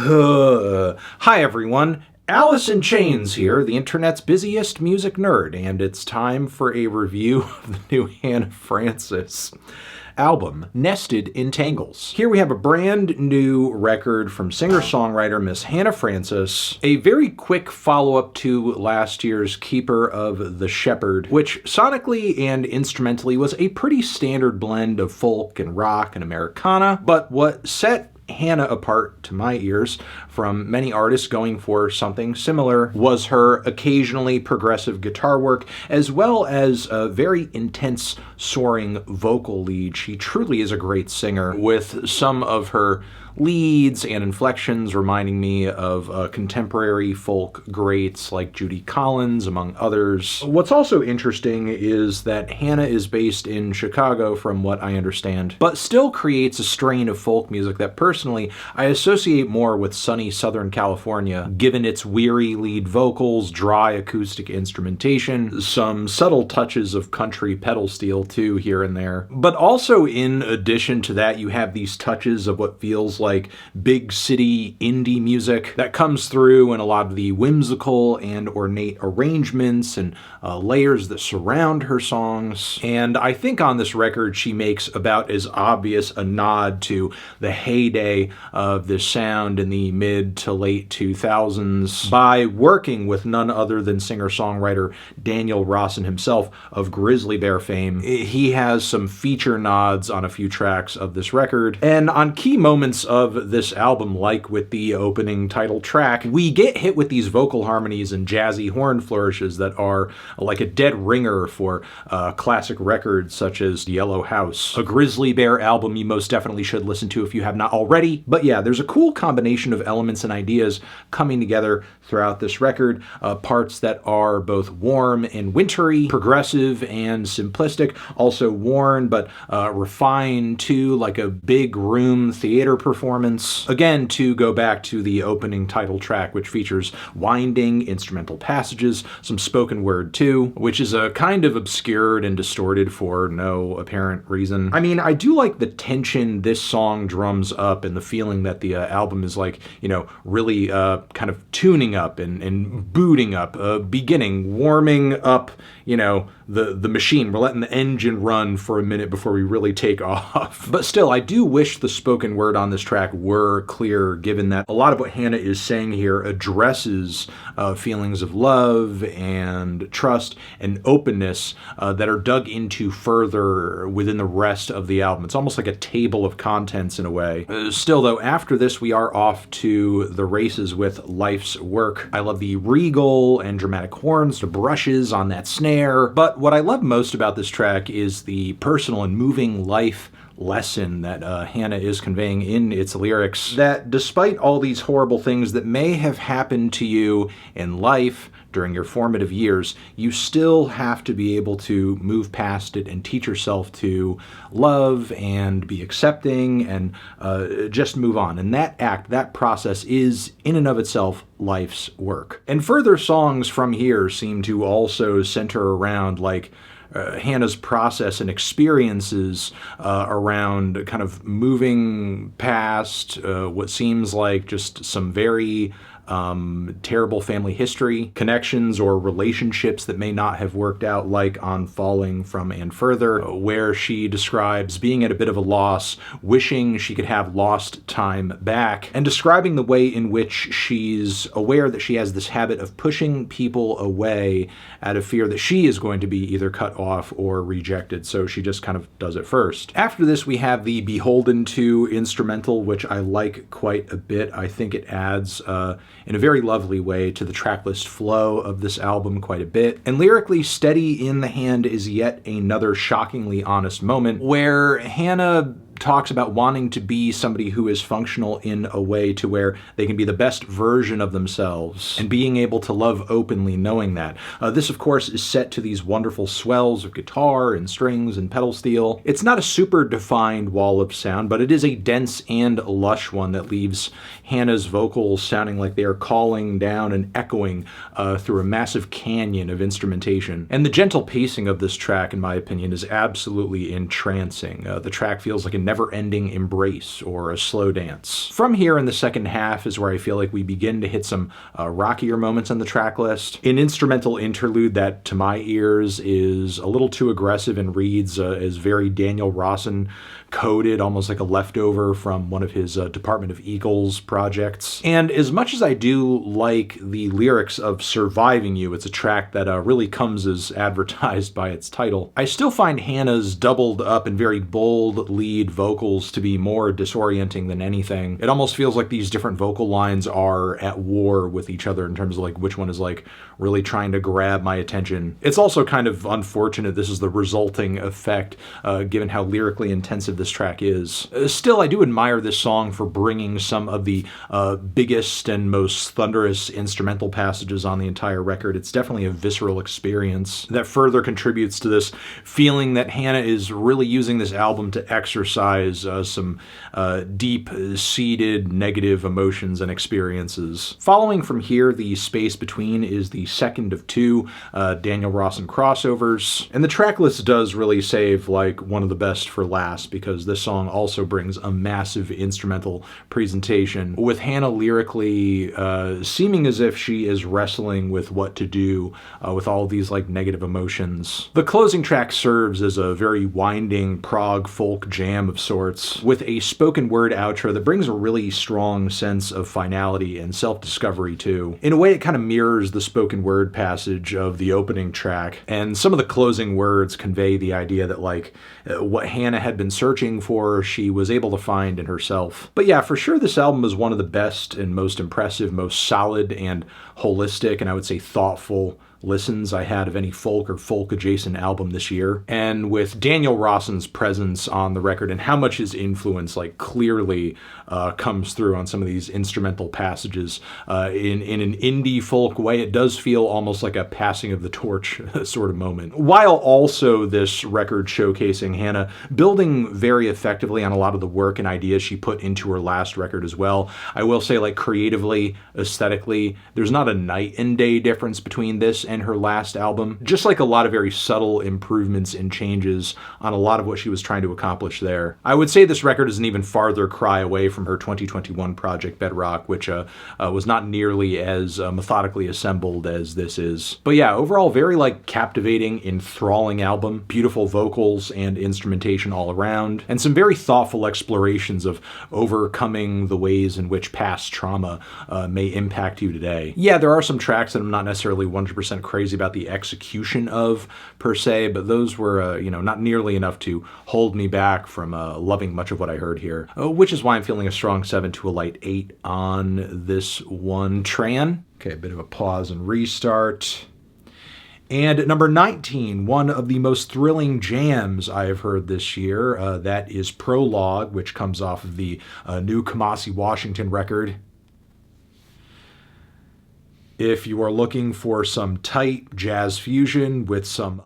Hi everyone, Alice in Chains here, the internet's busiest music nerd, and it's time for a review of the new Hannah Francis album, Nested in Tangles. Here we have a brand new record from singer-songwriter Miss Hannah Francis, a very quick follow-up to last year's Keeper of the Shepherd, which sonically and instrumentally was a pretty standard blend of folk and rock and Americana, but what set Hannah apart, to my ears, from many artists going for something similar was her occasionally progressive guitar work, as well as a very intense soaring vocal lead. She truly is a great singer, with some of her leads and inflections reminding me of contemporary folk greats like Judy Collins, among others. What's also interesting is that Hannah is based in Chicago, from what I understand, but still creates a strain of folk music that personally I associate more with sunny Southern California, given its weary lead vocals, dry acoustic instrumentation, some subtle touches of country pedal steel too here and there. But also, in addition to that, you have these touches of what feels like big city indie music that comes through in a lot of the whimsical and ornate arrangements and layers that surround her songs. And I think on this record she makes about as obvious a nod to the heyday of this sound in the mid to late 2000s by working with none other than singer-songwriter Daniel Rawson himself of Grizzly Bear fame. He has some feature nods on a few tracks of this record, and on key moments of this album, like with the opening title track, we get hit with these vocal harmonies and jazzy horn flourishes that are like a dead ringer for classic records such as Yellow House, a Grizzly Bear album you most definitely should listen to if you have not already. But yeah, there's a cool combination of elements and ideas coming together throughout this record, parts that are both warm and wintry, progressive and simplistic, also worn but refined too, like a big room theater performance. Again, to go back to the opening title track, which features winding instrumental passages, some spoken word too, which is a kind of obscured and distorted for no apparent reason. I mean, I do like the tension this song drums up and the feeling that the album is like, you know, really kind of tuning up and booting up, beginning, warming up, you know, the machine. We're letting the engine run for a minute before we really take off. But still, I do wish the spoken word on this track were clearer, given that a lot of what Hannah is saying here addresses feelings of love and trust and openness that are dug into further within the rest of the album. It's almost like a table of contents in a way. Still though, after this we are off to the races with Life's Work. I love the regal and dramatic horns, the brushes on that snare, but what I love most about this track is the personal and moving life lesson that Hannah is conveying in its lyrics, that despite all these horrible things that may have happened to you in life during your formative years, you still have to be able to move past it and teach yourself to love and be accepting and just move on. And that act, that process is in and of itself life's work. And further songs from here seem to also center around like Hannah's process and experiences around kind of moving past what seems like just some very terrible family history, connections or relationships that may not have worked out, like on Falling From and Further, where she describes being at a bit of a loss, wishing she could have lost time back, and describing the way in which she's aware that she has this habit of pushing people away out of fear that she is going to be either cut off or rejected, so she just kind of does it first. After this, we have the Beholden to instrumental, which I like quite a bit. I think it adds in a very lovely way to the tracklist flow of this album quite a bit. And lyrically, Steady in the Hand is yet another shockingly honest moment where Hannah talks about wanting to be somebody who is functional in a way to where they can be the best version of themselves and being able to love openly knowing that. This, of course, is set to these wonderful swells of guitar and strings and pedal steel. It's not a super defined wall of sound, but it is a dense and lush one that leaves Hannah's vocals sounding like they are calling down and echoing through a massive canyon of instrumentation. And the gentle pacing of this track, in my opinion, is absolutely entrancing. The track feels like a never-ending embrace or a slow dance. From here in the second half is where I feel like we begin to hit some rockier moments on the track list. An instrumental interlude that, to my ears, is a little too aggressive and reads as very Daniel Rawson coded, almost like a leftover from one of his Department of Eagles projects. And as much as I do like the lyrics of Surviving You, it's a track that really comes as advertised by its title, I still find Hannah's doubled up and very bold lead vocals to be more disorienting than anything. It almost feels like these different vocal lines are at war with each other in terms of like which one is like really trying to grab my attention. It's also kind of unfortunate this is the resulting effect given how lyrically intensive this track is. Still, I do admire this song for bringing some of the biggest and most thunderous instrumental passages on the entire record. It's definitely a visceral experience that further contributes to this feeling that Hannah is really using this album to exercise some deep-seated negative emotions and experiences. Following from here, the space between is the second of two Daniel Rawson crossovers, and the track list does really save like one of the best for last because this song also brings a massive instrumental presentation with Hannah lyrically seeming as if she is wrestling with what to do with all of these like negative emotions. The closing track serves as a very winding prog folk jam of sorts with a spoken word outro that brings a really strong sense of finality and self-discovery too. In a way, it kind of mirrors the spoken word passage of the opening track, and some of the closing words convey the idea that like what Hannah had been searching for, she was able to find in herself. But yeah, for sure this album is one of the best and most impressive, most solid and holistic, and I would say thoughtful listens I had of any folk or folk adjacent album this year. And with Daniel Rawson's presence on the record and how much his influence like clearly comes through on some of these instrumental passages in an indie folk way, it does feel almost like a passing of the torch sort of moment. While also this record showcasing Hannah building very effectively on a lot of the work and ideas she put into her last record as well. I will say like creatively, aesthetically, there's not a night and day difference between this and her last album. Just like a lot of very subtle improvements and changes on a lot of what she was trying to accomplish there. I would say this record is an even farther cry away from her 2021 project Bedrock, which was not nearly as methodically assembled as this is. But yeah, overall very like captivating, enthralling album, beautiful vocals and instrumentation all around, and some very thoughtful explorations of overcoming the ways in which past trauma may impact you today. Yeah, there are some tracks that I'm not necessarily 100% crazy about the execution of per se, but those were not nearly enough to hold me back from loving much of what I heard here, which is why I'm feeling a strong 7 to a light 8 on this one. Tran. Okay, a bit of a pause and restart. And at number 19, one of the most thrilling jams I have heard this year, that is Prologue, which comes off of the new Kamasi Washington record. If you are looking for some tight jazz fusion with some